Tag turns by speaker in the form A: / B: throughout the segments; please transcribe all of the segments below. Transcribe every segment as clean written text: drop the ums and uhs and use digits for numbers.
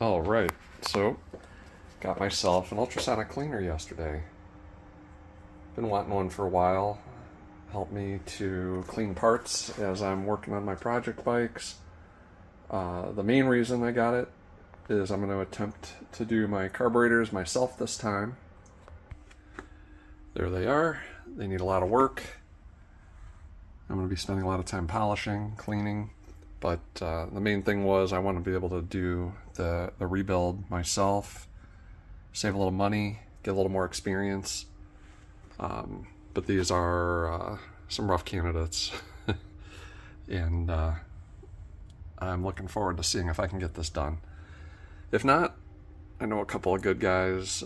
A: All right, so got myself an ultrasonic cleaner yesterday. Been wanting one for a while. Help me to clean parts as I'm working on my project bikes. The main reason I got it is I'm going to attempt to do my carburetors myself this time. There they are. They need a lot of work. I'm going to be spending a lot of time polishing, cleaning, but the main thing was I want to be able to do the rebuild myself, save a little money, get a little more experience. But these are some rough candidates, and I'm looking forward to seeing if I can get this done. If not, I know a couple of good guys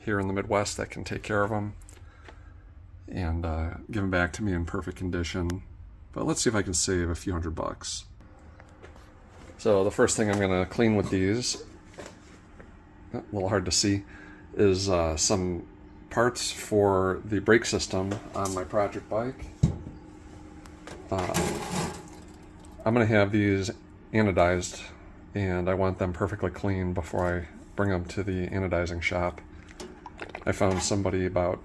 A: here in the Midwest that can take care of them and give them back to me in perfect condition. But let's see if I can save a few $100. So the first thing I'm going to clean with these, a little hard to see, is some parts for the brake system on my project bike. I'm going to have these anodized, and I want them perfectly clean before I bring them to the anodizing shop. I found somebody about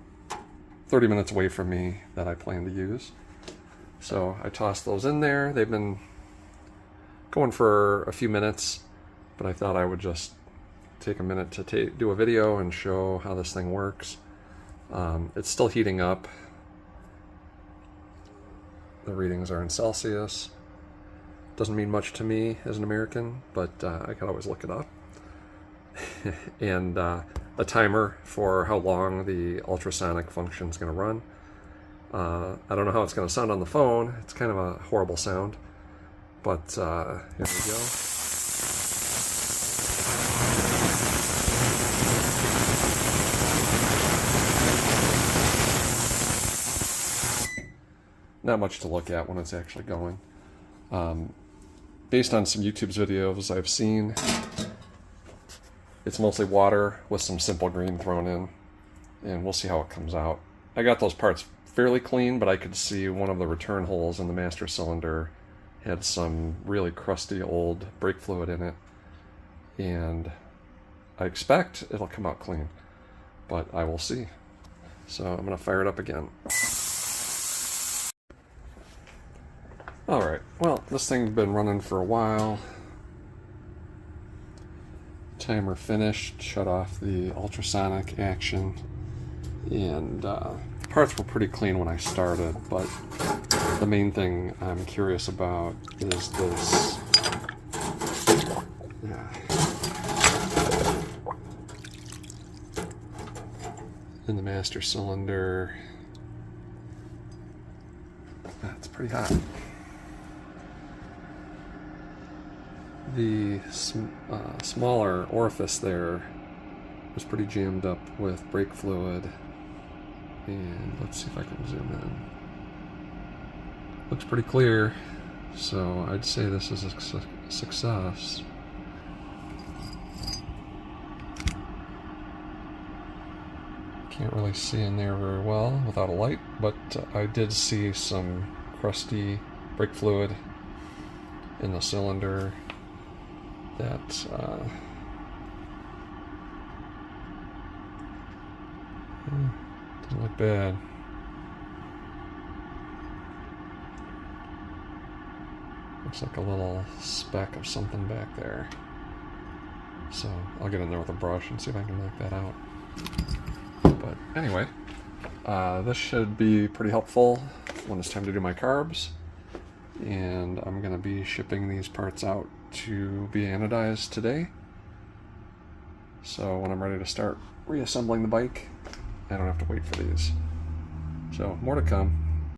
A: 30 minutes away from me that I plan to use. So I tossed those in there. They've been going for a few minutes, but I thought I would just take a minute to do a video and show how this thing works. It's still heating up. The readings are in Celsius. Doesn't mean much to me as an American, but I could always look it up. And a timer for how long the ultrasonic function is going to run. I don't know how it's going to sound on the phone. It's kind of a horrible sound, but here we go. Not much to look at when it's actually going. Based on some YouTube videos I've seen, it's mostly water with some simple green thrown in, and we'll see how it comes out. I got those parts fairly clean, but I could see one of the return holes in the master cylinder had some really crusty old brake fluid in it, and I expect it'll come out clean, but I will see. So I'm going to fire it up again. Alright, well, this thing's been running for a while. Timer finished, shut off the ultrasonic action, and parts were pretty clean when I started, but the main thing I'm curious about is this. In the master cylinder, it's pretty hot. The smaller orifice there was pretty jammed up with brake fluid, and let's see if I can zoom in. Looks pretty clear, so I'd say this is a success. Can't really see in there very well without a light, but I did see some crusty brake fluid in the cylinder that doesn't look bad. Looks like a little speck of something back there. So I'll get in there with a brush and see if I can knock that out. But anyway, this should be pretty helpful when it's time to do my carbs. And I'm going to be shipping these parts out to be anodized today. So when I'm ready to start reassembling the bike, I don't have to wait for these. So more to come.